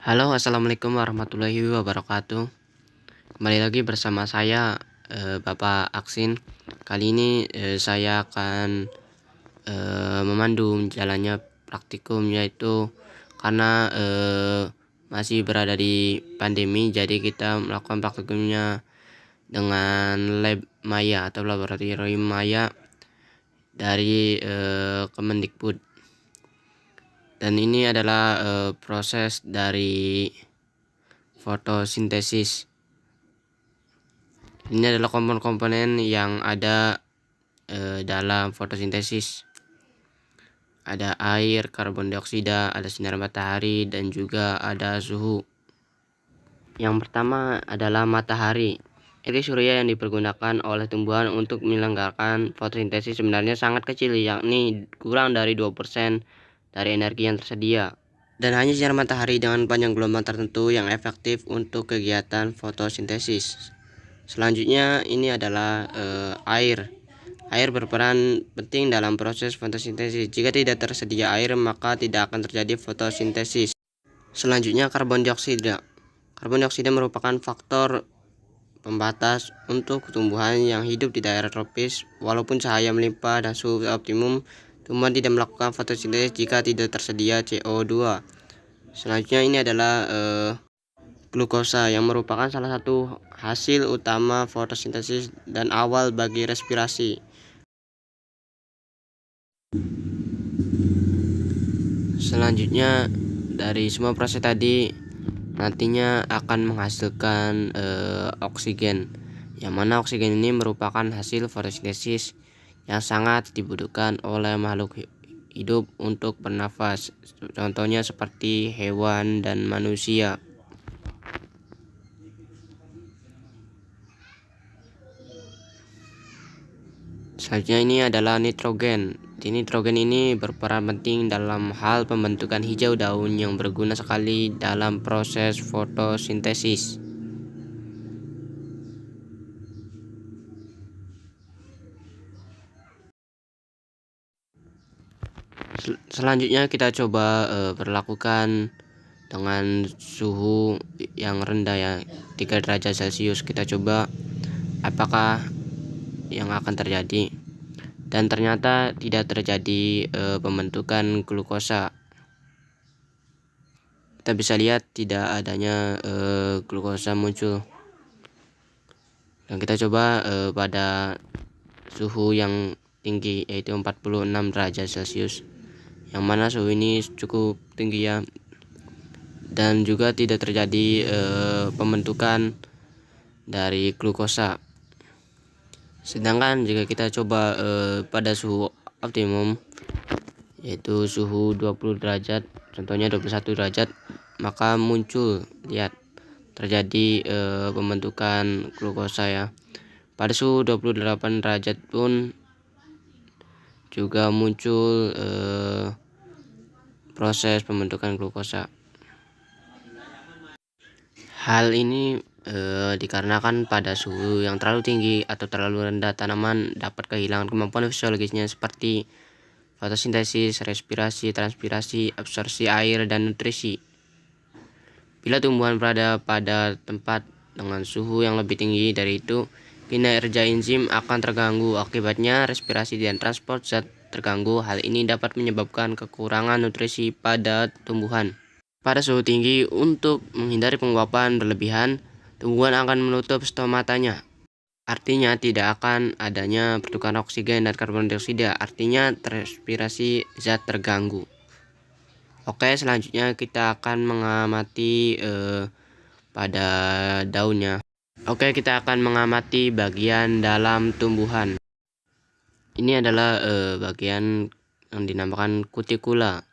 Halo, assalamualaikum warahmatullahi wabarakatuh. Kembali lagi bersama saya, Bapak Aksin. Kali ini saya akan memandu jalannya praktikum, yaitu karena masih berada di pandemi, jadi kita melakukan praktikumnya dengan lab maya atau laboratorium maya dari Kemendikbud. Dan ini adalah proses dari fotosintesis. Ini adalah komponen-komponen yang ada dalam fotosintesis. Ada air, karbon dioksida, ada sinar matahari, dan juga ada suhu. Yang pertama adalah matahari. Energi surya yang dipergunakan oleh tumbuhan untuk menyelenggarakan fotosintesis sebenarnya sangat kecil, yakni kurang dari 2% dari energi yang tersedia. Dan hanya sinar matahari dengan panjang gelombang tertentu yang efektif untuk kegiatan fotosintesis. Selanjutnya ini adalah air. Air berperan penting dalam proses fotosintesis. Jika tidak tersedia air, maka tidak akan terjadi fotosintesis. Selanjutnya karbon dioksida. Karbon dioksida merupakan faktor pembatas untuk tumbuhan yang hidup di daerah tropis. Walaupun cahaya melimpah dan suhu optimum, tumbuhan tidak melakukan fotosintesis jika tidak tersedia CO2. Selanjutnya ini adalah glukosa yang merupakan salah satu hasil utama fotosintesis dan awal bagi respirasi. Selanjutnya dari semua proses tadi nantinya akan menghasilkan oksigen, yang mana oksigen ini merupakan hasil fotosintesis yang sangat dibutuhkan oleh makhluk hidup untuk bernafas, contohnya seperti hewan dan manusia. Selanjutnya ini adalah nitrogen. Nitrogen ini berperan penting dalam hal pembentukan hijau daun yang berguna sekali dalam proses fotosintesis. Selanjutnya kita coba berlakukan dengan suhu yang rendah, ya, 3 derajat Celcius. Kita coba apakah yang akan terjadi, dan ternyata tidak terjadi pembentukan glukosa. Kita bisa lihat tidak adanya glukosa muncul. Dan kita coba pada suhu yang tinggi, yaitu 46 derajat Celcius, yang mana suhu ini cukup tinggi, ya, dan juga tidak terjadi pembentukan dari glukosa. Sedangkan jika kita coba pada suhu optimum, yaitu suhu 20 derajat, contohnya 21 derajat, maka muncul, lihat, terjadi pembentukan glukosa, ya. Pada suhu 28 derajat pun juga muncul proses pembentukan glukosa. Hal ini dikarenakan pada suhu yang terlalu tinggi atau terlalu rendah, tanaman dapat kehilangan kemampuan fisiologisnya seperti fotosintesis, respirasi, transpirasi, absorpsi air, dan nutrisi. Bila tumbuhan berada pada tempat dengan suhu yang lebih tinggi dari itu, kinerja enzim akan terganggu. Akibatnya respirasi dan transport zat terganggu. Hal ini dapat menyebabkan kekurangan nutrisi pada tumbuhan. Pada suhu tinggi, untuk menghindari penguapan berlebihan, tumbuhan akan menutup stomatanya. Artinya tidak akan adanya pertukaran oksigen dan karbon dioksida, artinya respirasi zat terganggu. Oke, selanjutnya kita akan mengamati pada daunnya. Oke, kita akan mengamati bagian dalam tumbuhan. Ini adalah bagian yang dinamakan kutikula,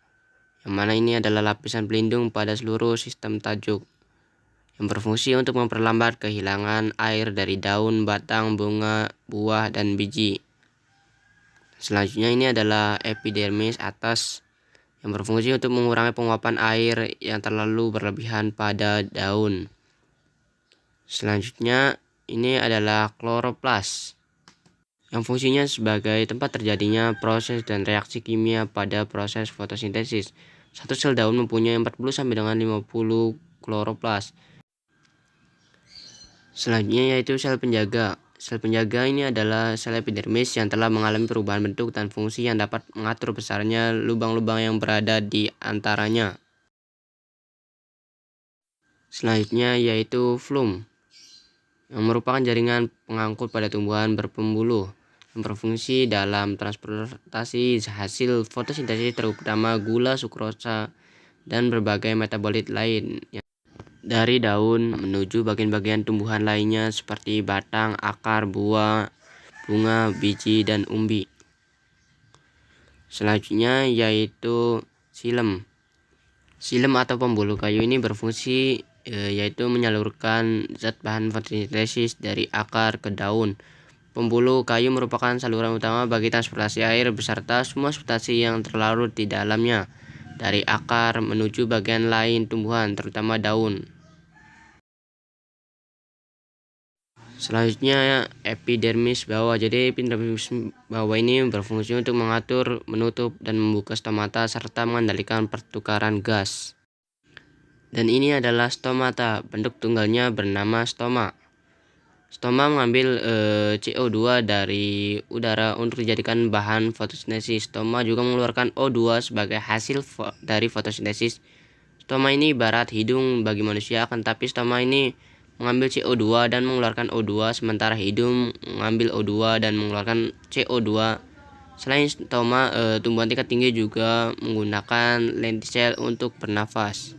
yang mana ini adalah lapisan pelindung pada seluruh sistem tajuk, yang berfungsi untuk memperlambat kehilangan air dari daun, batang, bunga, buah, dan biji. Selanjutnya ini adalah epidermis atas, yang berfungsi untuk mengurangi penguapan air yang terlalu berlebihan pada daun. Selanjutnya ini adalah kloroplas, yang fungsinya sebagai tempat terjadinya proses dan reaksi kimia pada proses fotosintesis. Satu sel daun mempunyai 40 sampai dengan 50 kloroplas. Selanjutnya yaitu sel penjaga. Sel penjaga ini adalah sel epidermis yang telah mengalami perubahan bentuk dan fungsi yang dapat mengatur besarnya lubang-lubang yang berada di antaranya. Selanjutnya yaitu flum, yang merupakan jaringan pengangkut pada tumbuhan berpembuluh yang berfungsi dalam transportasi hasil fotosintesis terutama gula, sukrosa, dan berbagai metabolit lain dari daun menuju bagian-bagian tumbuhan lainnya seperti batang, akar, buah, bunga, biji, dan umbi. Selanjutnya yaitu xilem. Xilem atau pembuluh kayu ini berfungsi yaitu menyalurkan zat bahan fotosintesis dari akar ke daun. Pembuluh kayu merupakan saluran utama bagi transportasi air beserta semua substansi yang terlarut di dalamnya dari akar menuju bagian lain tumbuhan, terutama daun. Selanjutnya epidermis bawah. Jadi epidermis bawah ini berfungsi untuk mengatur, menutup, dan membuka stomata serta mengendalikan pertukaran gas. Dan ini adalah stomata, bentuk tunggalnya bernama stoma. Stoma mengambil CO2 dari udara untuk dijadikan bahan fotosintesis. Stoma juga mengeluarkan O2 sebagai hasil dari fotosintesis. Stoma ini ibarat hidung bagi manusia, akan tapi stoma ini mengambil CO2 dan mengeluarkan O2, sementara hidung mengambil O2 dan mengeluarkan CO2. Selain stoma, tumbuhan tingkat tinggi juga menggunakan lentisel untuk bernafas.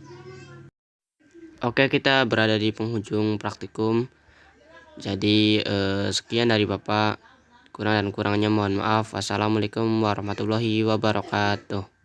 Oke, kita berada di penghujung praktikum. Jadi sekian dari Bapak. Kurang dan kurangnya mohon maaf. Wassalamualaikum warahmatullahi wabarakatuh.